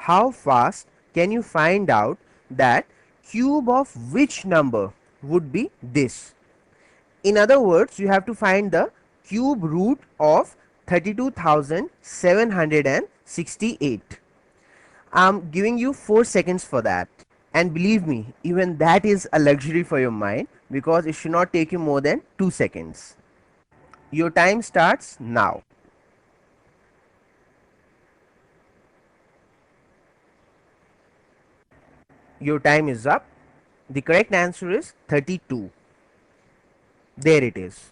how fast can you find out that cube of which number would be this? In other words, you have to find the cube root of 32,768. I'm giving you 4 seconds for that. And believe me, even that is a luxury for your mind, because it should not take you more than 2 seconds. Your time starts now. Your time is up. The correct answer is 32. There it is.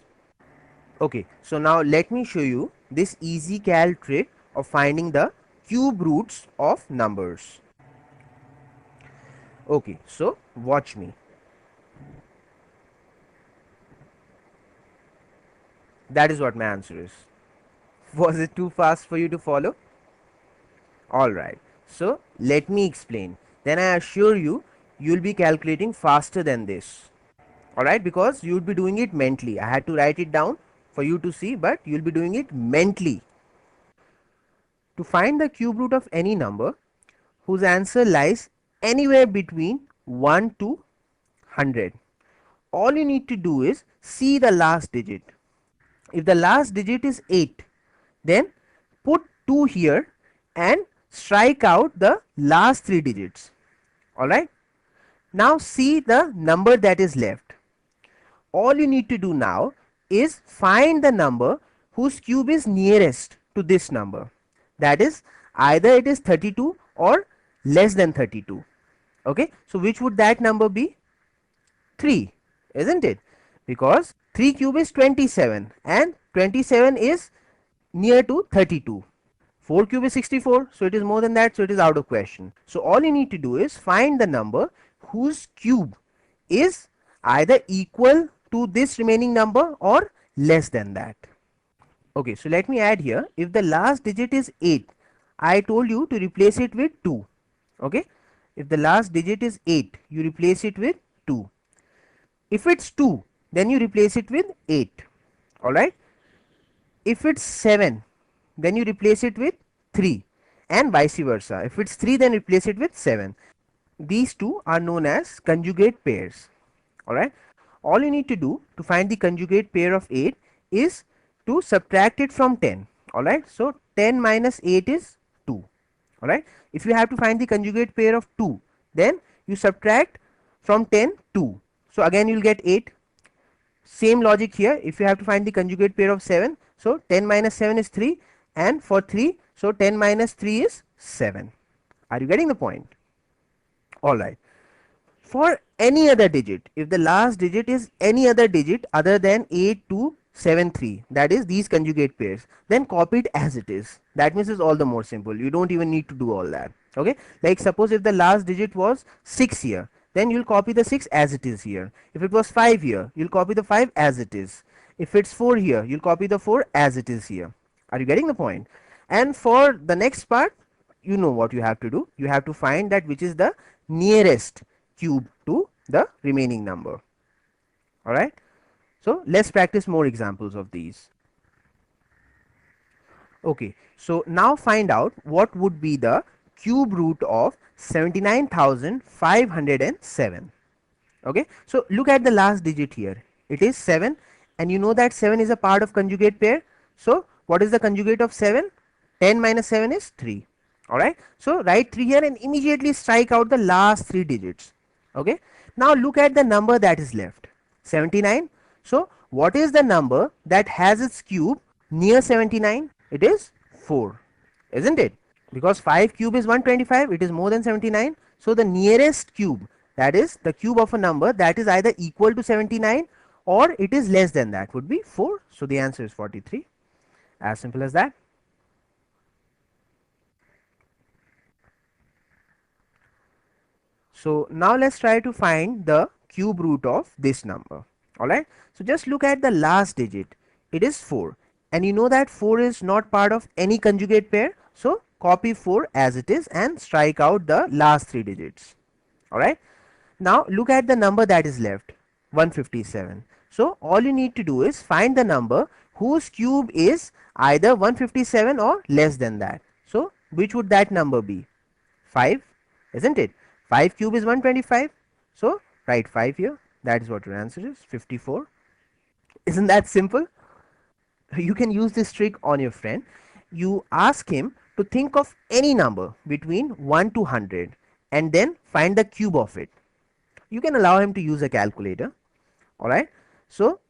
Okay, so now let me show you this EasyCal trick of finding the cube roots of numbers. Okay, so watch me. That is what my answer is. Was it too fast for you to follow? Alright, so let me explain. Then I assure you, you'll be calculating faster than this. Alright, because you'll be doing it mentally. I had to write it down for you to see, but you'll be doing it mentally. To find the cube root of any number whose answer lies anywhere between 1 to 100, all you need to do is see the last digit. If the last digit is 8, then put 2 here and strike out the last 3 digits. Alright, now see the number that is left. All you need to do now is find the number whose cube is nearest to this number. That is, either it is 32 or less than 32. Okay, so which would that number be? 3, isn't it? Because 3 cube is 27 and 27 is near to 32. 4 cube is 64, so it is more than that, so it is out of question. So all you need to do is find the number whose cube is either equal to this remaining number or less than that. Okay, so let me add here, if the last digit is 8, I told you to replace it with 2. Okay, if the last digit is 8, you replace it with 2. If it's 2, then you replace it with 8. Alright, if it's 7, then you replace it with 3, and vice versa. If it's 3, then replace it with 7. These two are known as conjugate pairs. Alright, all you need to do to find the conjugate pair of 8 is to subtract it from 10. Alright, so 10 minus 8 is 2. Alright, if you have to find the conjugate pair of 2, then you subtract from 10 2. So again you'll get 8. Same logic here, if you have to find the conjugate pair of 7, so 10 minus 7 is 3, and for 3, so 10 minus 3 is 7. Are you getting the point? Alright, for any other digit, if the last digit is any other digit other than 8 2 7 3, that is these conjugate pairs, then copy it as it is. That means it's all the more simple. You don't even need to do all that. Okay, like suppose if the last digit was 6 here, then you'll copy the 6 as it is here. If it was 5 here, you'll copy the 5 as it is. If it's 4 here, you'll copy the 4 as it is here. Are you getting the point? And for the next part, you know what you have to do. You have to find that which is the nearest cube to the remaining number. Alright, so let's practice more examples of these. Okay, so now find out what would be the cube root of 79,507. Okay, so look at the last digit here. It is 7, and you know that 7 is a part of conjugate pair. So what is the conjugate of 7? 10 minus 7 is 3. Alright, so write 3 here and immediately strike out the last 3 digits. Okay, now look at the number that is left, 79. So what is the number that has its cube near 79? It is 4, isn't it? Because 5 cube is 125, it is more than 79. So the nearest cube, that is the cube of a number that is either equal to 79 or it is less than that, would be 4. So the answer is 43. As simple as that. So now let's try to find the cube root of this number. Alright, so just look at the last digit. It is 4, and you know that 4 is not part of any conjugate pair. So copy 4 as it is and strike out the last 3 digits. Alright, now look at the number that is left, 157. So all you need to do is find the number whose cube is either 157 or less than that. So which would that number be? 5, isn't it? 5 cube is 125. So write 5 here. That is what your answer is, 54. Isn't that simple? You can use this trick on your friend. You ask him to think of any number between 1 to 100 and then find the cube of it. You can allow him to use a calculator. Alright. So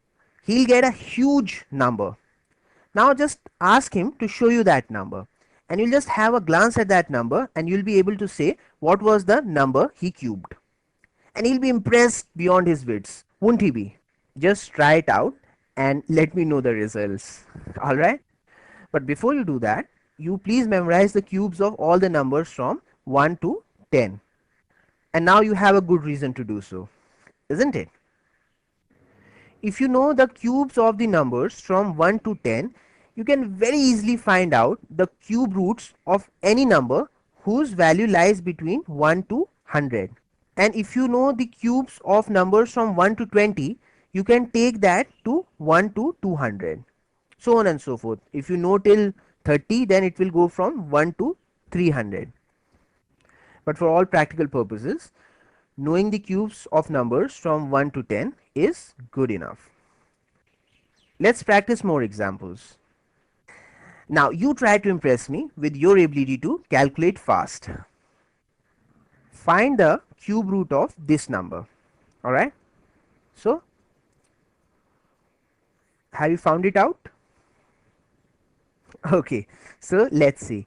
he'll get a huge number. Now just ask him to show you that number. And you'll just have a glance at that number and you'll be able to say what was the number he cubed. And he'll be impressed beyond his wits. Won't he be? Just try it out and let me know the results. Alright. But before you do that, you please memorize the cubes of all the numbers from 1 to 10. And now you have a good reason to do so, isn't it? If you know the cubes of the numbers from 1 to 10, you can very easily find out the cube roots of any number whose value lies between 1 to 100. And if you know the cubes of numbers from 1 to 20, you can take that to 1 to 200. So on and so forth. If you know till 30, then it will go from 1 to 300. But for all practical purposes, knowing the cubes of numbers from 1 to 10 is good enough. Let's practice more examples. Now you try to impress me with your ability to calculate fast. Find the cube root of this number. Alright. So, have you found it out? Okay. So, let's see.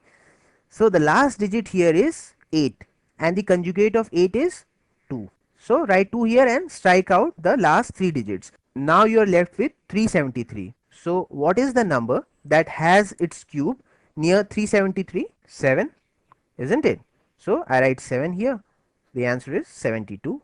So, the last digit here is 8 and the conjugate of 8 is 2. So, write 2 here and strike out the last 3 digits. Now you are left with 373. So, what is the number that has its cube near 373? 7, isn't it? So, I write 7 here. The answer is 72.